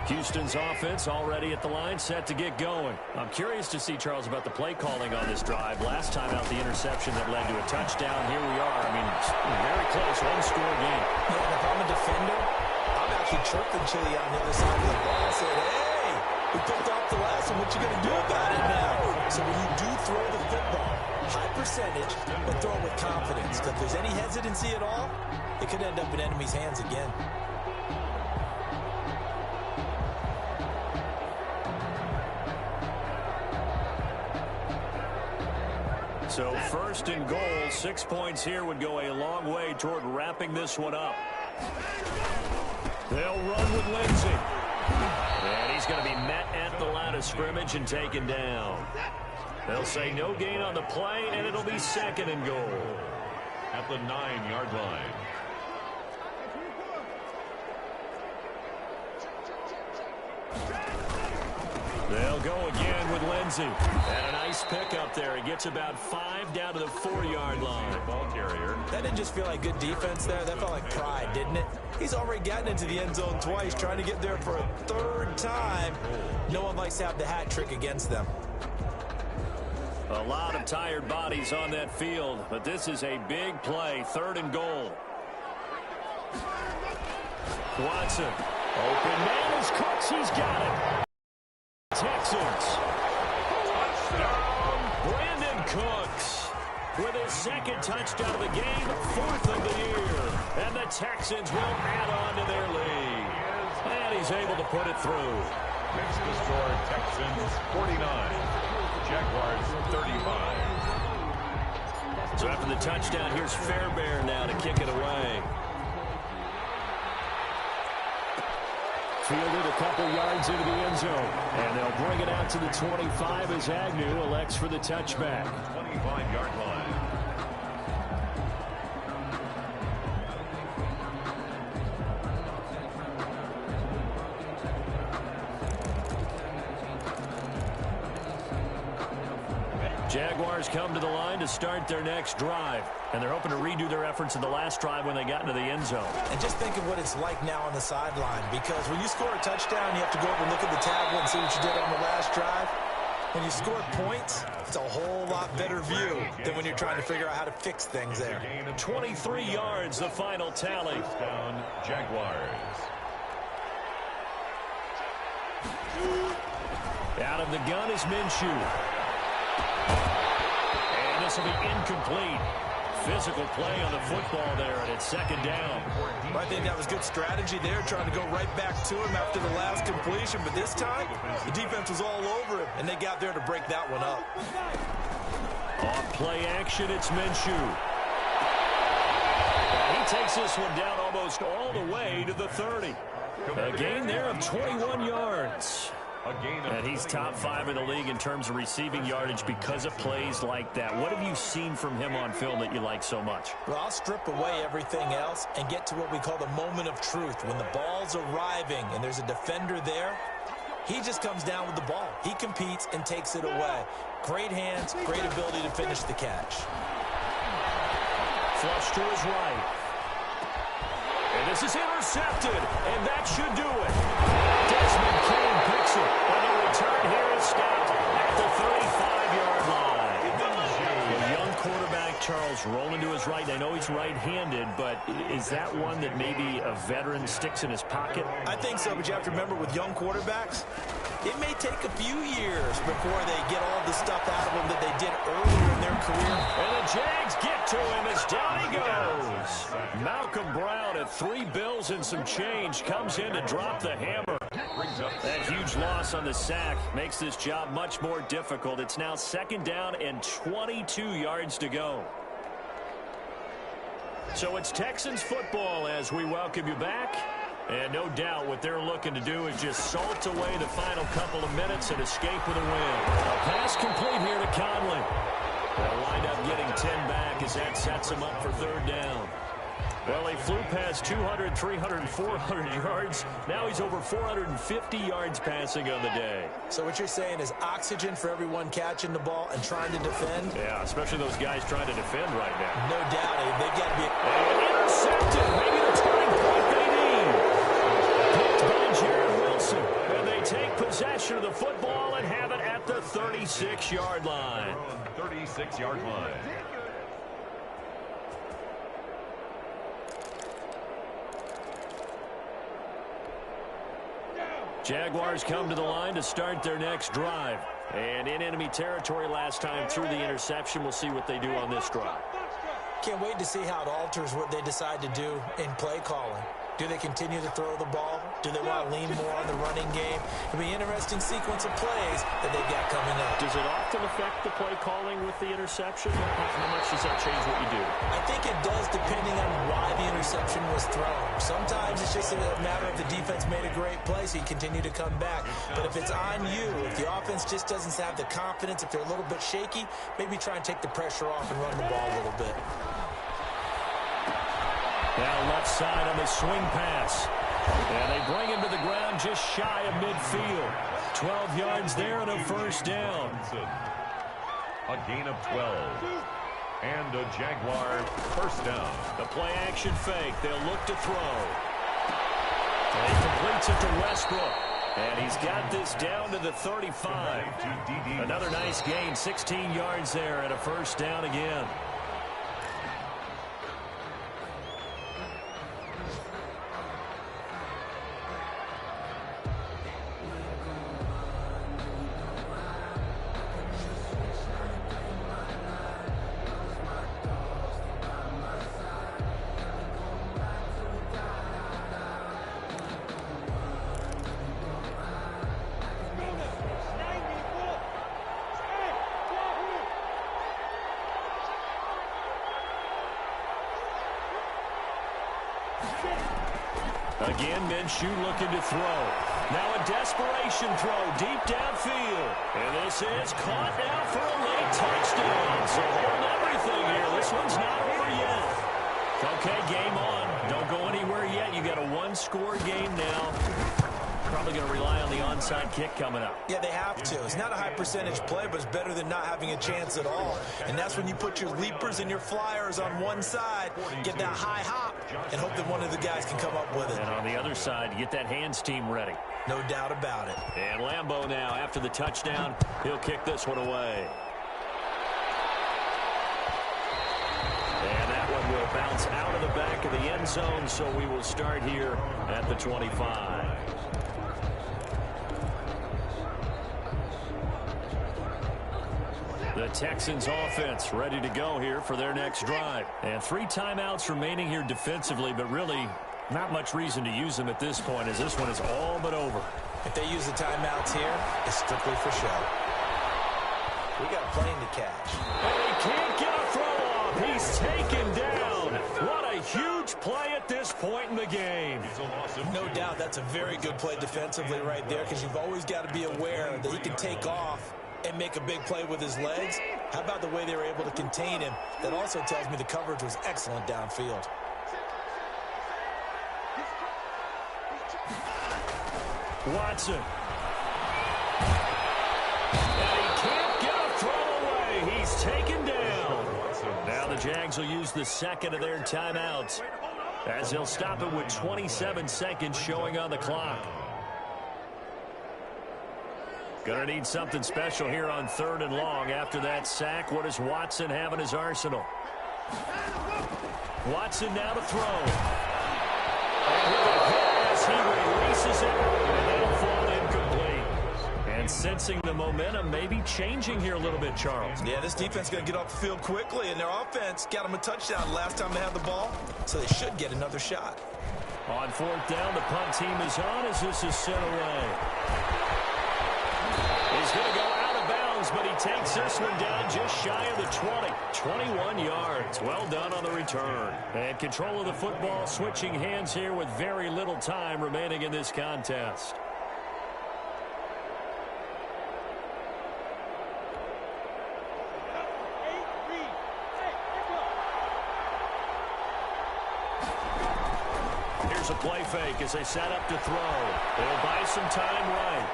Houston's offense already at the line, set to get going. I'm curious to see, Charles, about the play calling on this drive. Last time out, the interception that led to a touchdown. Here we are. I mean, very close, one-score game. Yeah, and if I'm a defender, I'm actually chirping Chili on the other side of the ball. I said, hey, we picked off the last one. What you going to do about it now? So when you do throw the football, high percentage, but throw it with confidence. Because if there's any hesitancy at all, it could end up in enemy's hands again. So first and goal, 6 points here would go a long way toward wrapping this one up. They'll run with Lindsey. And he's going to be met at the line of scrimmage and taken down. They'll say no gain on the play, and it'll be second and goal. At the 9-yard line. They'll go again with Lindsey. And a nice pickup there. He gets about 5 down to the 4-yard line. Ball carrier. That didn't just feel like good defense there. That felt like pride, didn't it? He's already gotten into the end zone twice, trying to get there for a third time. No one likes to have the hat trick against them. A lot of tired bodies on that field, but this is a big play. Third and goal. Watson. Open man is Cooks. He's got it. Texans. Touchdown. Brandon Cooks with his second touchdown of the game, 4th of the year. And the Texans will add on to their lead. And he's able to put it through. Makes the score Texans 49. Jaguars 35. So after the touchdown, here's Fairbairn now to kick it away. Fielded a couple yards into the end zone. And they'll bring it out to the 25 as Agnew elects for the touchback. 25-yard line. Jaguars come to the line to start their next drive. And they're hoping to redo their efforts in the last drive when they got into the end zone. And just think of what it's like now on the sideline. Because when you score a touchdown, you have to go over and look at the tablet and see what you did on the last drive. When you score points, it's a whole lot better view than when you're trying to figure out how to fix things there. 23 yards, the final tally. First down, Jaguars. Out of the gun is Minshew. And this will be incomplete. Physical play on the football there, and it's second down. I think that was good strategy there, trying to go right back to him after the last completion. But this time, the defense was all over him, and they got there to break that one up. Off play action, it's Minshew. And he takes this one down almost all the way to the 30. A gain there of 21 yards. And he's top 5 in the league in terms of receiving yardage because of plays like that. What have you seen from him on film that you like so much? Well, I'll strip away everything else and get to what we call the moment of truth. When the ball's arriving and there's a defender there, he just comes down with the ball. He competes and takes it away. Great hands, great ability to finish the catch. Flush to his right. And this is intercepted, and that should do it. Desmond King picks it, and the return here is stopped at the 35-yard line. A young quarterback, Charles, rolling to his right. I know he's right-handed, but is that one that maybe a veteran sticks in his pocket? I think so, but you have to remember with young quarterbacks, it may take a few years before they get all the stuff out of them that they did earlier in their career. And the Jags get to him as down he goes. Malcolm Brown at 3 bills and some change comes in to drop the hammer. That huge loss on the sack makes this job much more difficult. It's now second down and 22 yards to go. So it's Texans football as we welcome you back. And no doubt what they're looking to do is just salt away the final couple of minutes and escape with a win. A pass complete here to Conley. They'll wind up getting 10 back as that sets them up for third down. Well, he flew past 200, 300, 400 yards. Now he's over 450 yards passing on the day. So what you're saying is oxygen for everyone catching the ball and trying to defend? Yeah, especially those guys trying to defend right now. No doubt. They've got to be... Intercepted. Maybe the turning point they need. Picked by Jared Wilson. And they take possession of the football and have it at the 36-yard line. 36-yard line. Jaguars come to the line to start their next drive. And in enemy territory last time through the interception. We'll see what they do on this drive. Can't wait to see how it alters what they decide to do in play calling. Do they continue to throw the ball? Do they want to lean more on the running game? It'll be an interesting sequence of plays that they've got coming up. Does it often affect the play calling with the interception? How much does that change what you do? I think it does depending on why the interception was thrown. Sometimes it's just a matter of the defense made a great play, so you continue to come back. But if it's on you, if the offense just doesn't have the confidence, if they're a little bit shaky, maybe try and take the pressure off and run the ball a little bit. Now left side on the swing pass. And they bring him to the ground just shy of midfield. 12 yards there and a first down. A gain of 12. And a Jaguar first down. The play action fake. They'll look to throw. And he completes it to Westbrook. And he's got this down to the 35. Another nice gain. 16 yards there and a first down again. Again, Minshew looking to throw. Now a desperation throw deep downfield. And this is caught now for a late touchdown. So holding everything here. This one's not over yet. Okay, game on. Don't go anywhere yet. You got a one-score game now. Probably going to rely on the onside kick coming up. Yeah, they have to. It's not a high percentage play, but it's better than not having a chance at all. And that's when you put your leapers and your flyers on one side, get that high hop, and hope that one of the guys can come up with it. And on the other side, get that hands team ready. No doubt about it. And Lambeau now, after the touchdown, he'll kick this one away. And that one will bounce out of the back of the end zone, so we will start here at the 25. The Texans offense ready to go here for their next drive. And 3 timeouts remaining here defensively, but really not much reason to use them at this point as this one is all but over. If they use the timeouts here, it's strictly for show. We got a plane to catch. And he can't get a throw off. He's taken down. What a huge play at this point in the game. No doubt that's a very good play defensively right there, because you've always got to be aware that he can take off and make a big play with his legs. How about the way they were able to contain him? That also tells me the coverage was excellent downfield. Watson. And he can't get a throw away. He's taken down. Now the Jags will use the second of their timeouts as they'll stop it with 27 seconds showing on the clock. Gonna need something special here on 3rd and long. After that sack, what does Watson have in his arsenal? Watson now to throw. And with a pass, he releases it, and that'll fall incomplete. And sensing the momentum, maybe changing here a little bit, Charles. Yeah, this defense is going to get off the field quickly, and their offense got them a touchdown last time they had the ball, so they should get another shot. On 4th down, the punt team is on as this is sent away. He's going to go out of bounds, but he takes this one down just shy of the 20. 21 yards. Well done on the return. And control of the football, switching hands here with very little time remaining in this contest. Here's a play fake as they set up to throw. They'll buy some time right.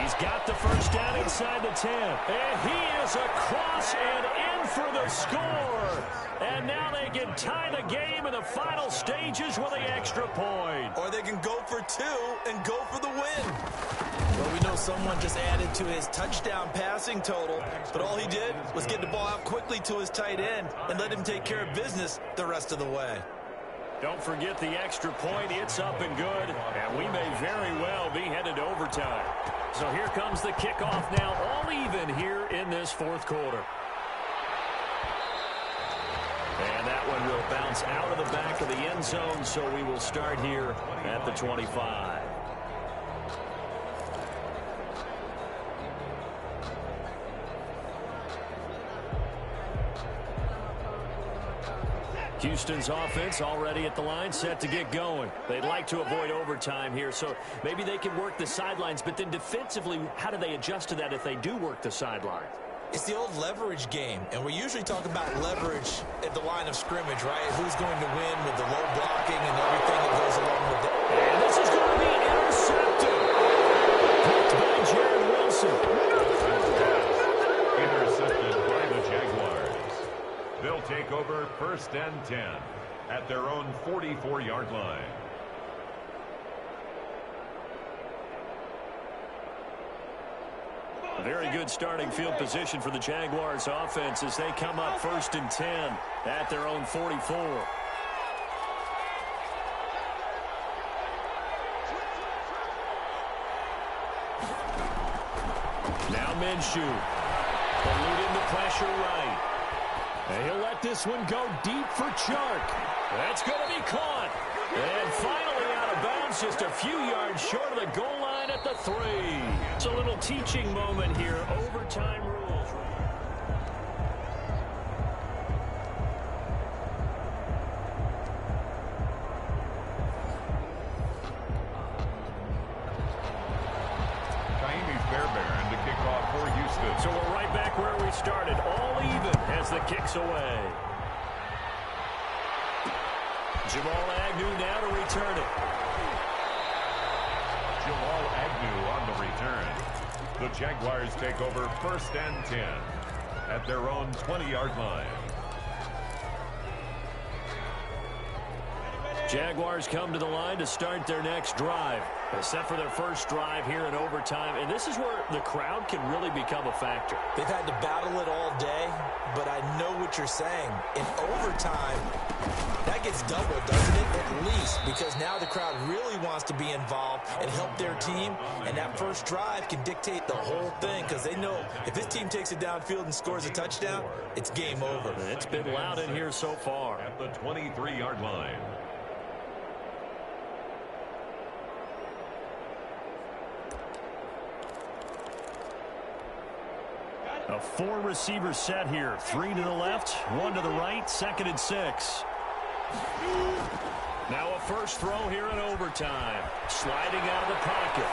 He's got the first down inside the 10. And he is across and in for the score. And now they can tie the game in the final stages with the extra point. Or they can go for two and go for the win. Well, we know someone just added to his touchdown passing total, but all he did was get the ball out quickly to his tight end and let him take care of business the rest of the way. Don't forget the extra point. It's up and good, and we may very well be headed to overtime. So here comes the kickoff now, all even here in this fourth quarter. And that one will bounce out of the back of the end zone, so we will start here at the 25. Houston's offense already at the line, set to get going. They'd like to avoid overtime here, so maybe they can work the sidelines, but then defensively, how do they adjust to that if they do work the sidelines? It's the old leverage game, and we usually talk about leverage at the line of scrimmage, right? Who's going to win with the low blocking and everything that goes along with it. And this is going to be intercepted. Picked by Jared Wilson. Intercepted by the Jaguars. They'll take over first and 10 at their own 44-yard line. A very good starting field position for the Jaguars offense as they come up first and 10 at their own 44. Now Minshew. Eluding the pressure right. And he'll let this one go deep for Chark. That's going to be caught. And finally out of bounds, just a few yards short of the goal line at the 3. It's a little teaching moment here. Overtime rules. Fairbairn to kick off for Houston. So we're right back where we started, all even as the kick's away. Jamal Agnew now to return it. Jamal Agnew on the return. The Jaguars take over first and 10 at their own 20-yard line. Jaguars come to the line to start their next drive. Except for their first drive here in overtime. And this is where the crowd can really become a factor. They've had to battle it all day, but I know what you're saying. In overtime, that gets doubled, doesn't it? At least, because now the crowd really wants to be involved and help their team. And that first drive can dictate the whole thing because they know if this team takes it downfield and scores a touchdown, it's game over. It's been loud in here so far. At the 23-yard line. A 4-receiver set here. 3 to the left, 1 to the right, 2nd and 6. Now a first throw here in overtime. Sliding out of the pocket.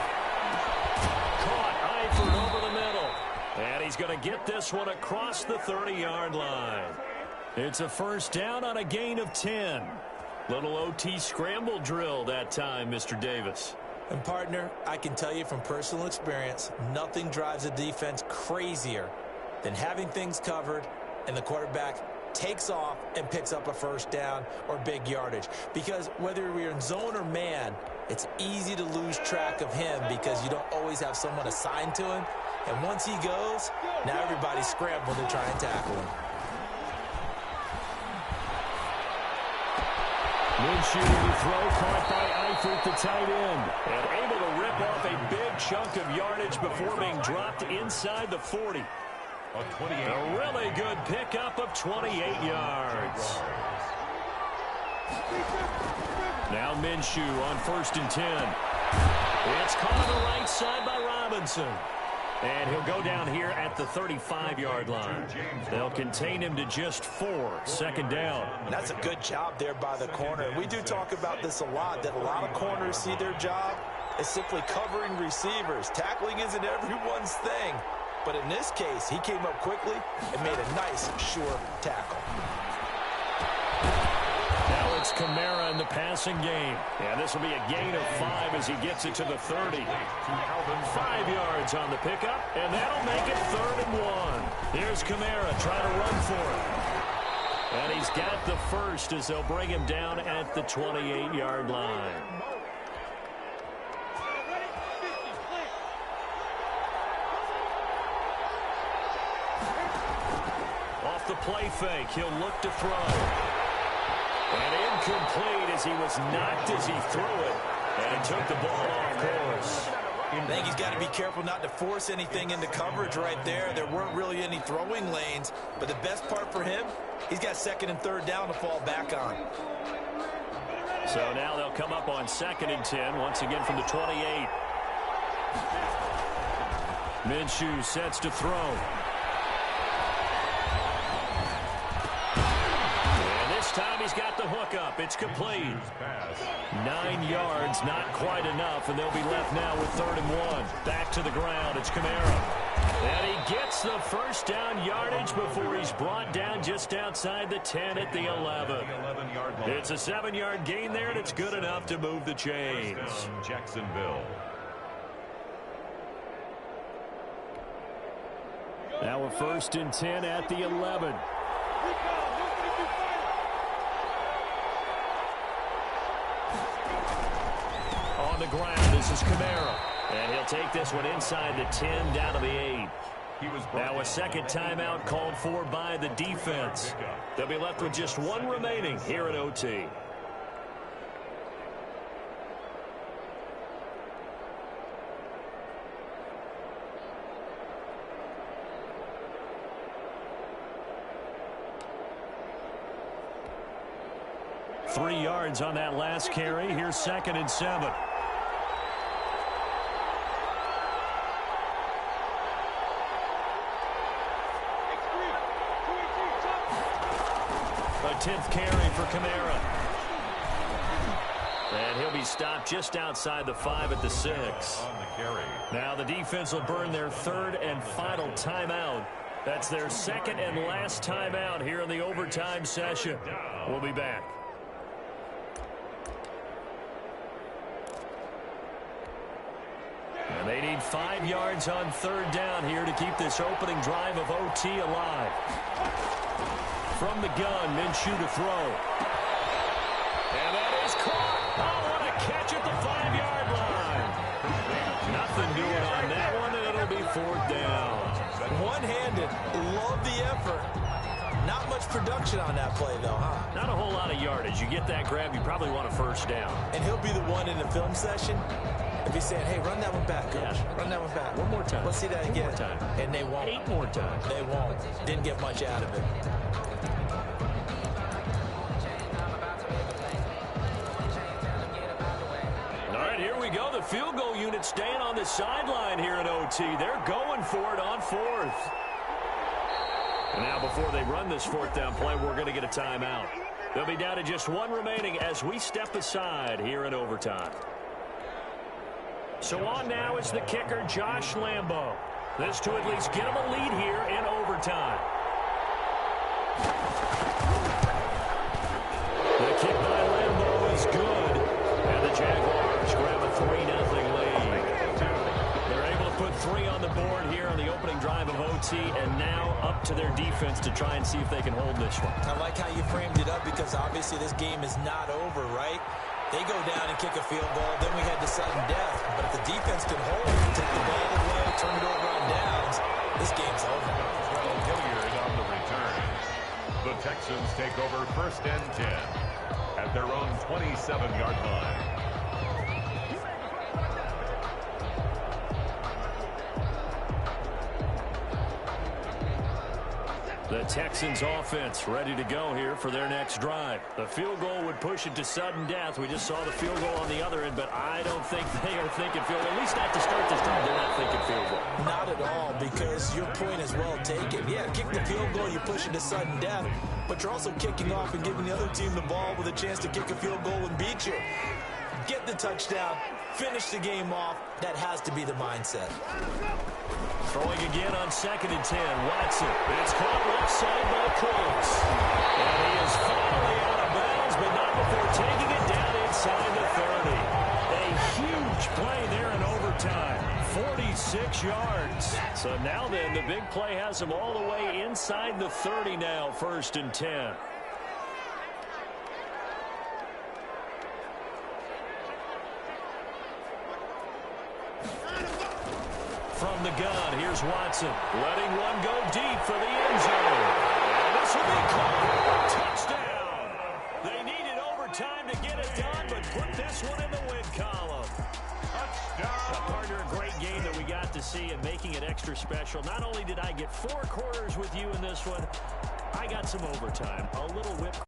Caught Eifert over the middle. And he's going to get this one across the 30-yard line. It's a first down on a gain of 10. Little OT scramble drill that time, Mr. Davis. And, partner, I can tell you from personal experience, nothing drives a defense crazier than having things covered and the quarterback takes off and picks up a first down or big yardage. Because whether we're in zone or man, it's easy to lose track of him because you don't always have someone assigned to him. And once he goes, now everybody's scrambling to try and tackle him. Minshew to throw, caught by Eifert, the tight end. And able to rip off a big chunk of yardage before being dropped inside the 40. A really good pickup of 28 yards. Now Minshew on 1st and 10. It's caught on the right side by Robinson. And he'll go down here at the 35-yard line. They'll contain him to just 4, 2nd down. That's a good job there by the corner. We do talk about this a lot, that a lot of corners see their job as simply covering receivers. Tackling isn't everyone's thing. But in this case, he came up quickly and made a nice, sure tackle. Now it's Kamara in the passing game. And this will be a gain of 5 as he gets it to the 30. 5 yards on the pickup, and that'll make it 3rd and 1. Here's Kamara trying to run for it. And he's got the first as they'll bring him down at the 28-yard line. Off the play fake, he'll look to throw. And incomplete as he was knocked as he threw it. And he took the ball off course. I think he's got to be careful not to force anything into coverage right there. There weren't really any throwing lanes. But the best part for him, he's got 2nd and 3rd down to fall back on. So now they'll come up on 2nd and 10, once again from the 28. Minshew sets to throw. This time he's got the hook up. It's complete. 9 yards, not quite enough, and they'll be left now with 3rd and 1. Back to the ground. It's Kamara. And he gets the first down yardage before he's brought down just outside the 10 at the 11. It's a 7-yard gain there, and it's good enough to move the chains. Jacksonville. Now a 1st and 10 at the 11. On the ground, this is Kamara. And he'll take this one inside the 10 down to the 8. Now a second timeout called for by the defense. They'll be left with just 1 remaining here at OT. Three yards on that last carry. Here's 2nd and 7. A 10th carry for Kamara. And he'll be stopped just outside the 5 at the 6. Now the defense will burn their 3rd and final timeout. That's their 2nd and last timeout here in the overtime session. We'll be back. And they need 5 yards on 3rd down here to keep this opening drive of OT alive. From the gun, Minshew to throw. And that is caught. Oh, what a catch at the 5-yard line. Nothing doing on that one, and it'll be 4th down. One-handed. Love the effort. Not much production on that play, though, huh? Not a whole lot of yardage. You get that grab, you probably want a 1st down. And he'll be the one in the film session. If he's saying, hey, run that one back, coach. Yeah. Run that one back. One more time. Let's see that again. One more time. And they won't. 8 more times. They won't. Didn't get much out of it. All right, here we go. The field goal unit staying on the sideline here at OT. They're going for it on 4th. And now before they run this 4th down play, we're going to get a timeout. They'll be down to just 1 remaining as we step aside here in overtime. So on now is the kicker, Josh Lambo. This to at least get him a lead here in overtime. The kick by Lambo is good. And the Jaguars grab a 3-0 lead. They're able to put 3 on the board here on the opening drive of OT, and now up to their defense to try and see if they can hold this one. I like how you framed it up because obviously this game is not over, right? They go down and kick a field goal, then we head to sudden death. But if the defense can hold, take the ball away, turn it over on downs, this game's over. Hilliard on the return. The Texans take over 1st and 10 at their own 27-yard line. The Texans offense ready to go here for their next drive. The field goal would push it to sudden death. We just saw the field goal on the other end, but I don't think they are thinking field goal. At least not to start this drive. They're not thinking field goal. Not at all, because your point is well taken. Yeah, kick the field goal, you push it to sudden death, but you're also kicking off and giving the other team the ball with a chance to kick a field goal and beat you. Get the touchdown, finish the game off. That has to be the mindset. Throwing again on 2nd and 10. Watson. It's caught left side by Cooks. And he is finally out of bounds, but not before yards. So now then, the big play has him all the way inside the 30 now, 1st and 10. From the gun, here's Watson. Letting one go deep for the end zone. And this will be caught. Touchdown. They needed overtime to get it done, but put this one in the win column. Touchdown. Partner, a great game that we got to see and making it extra special. Not only did I get 4 quarters with you in this one, I got some overtime. A little whip.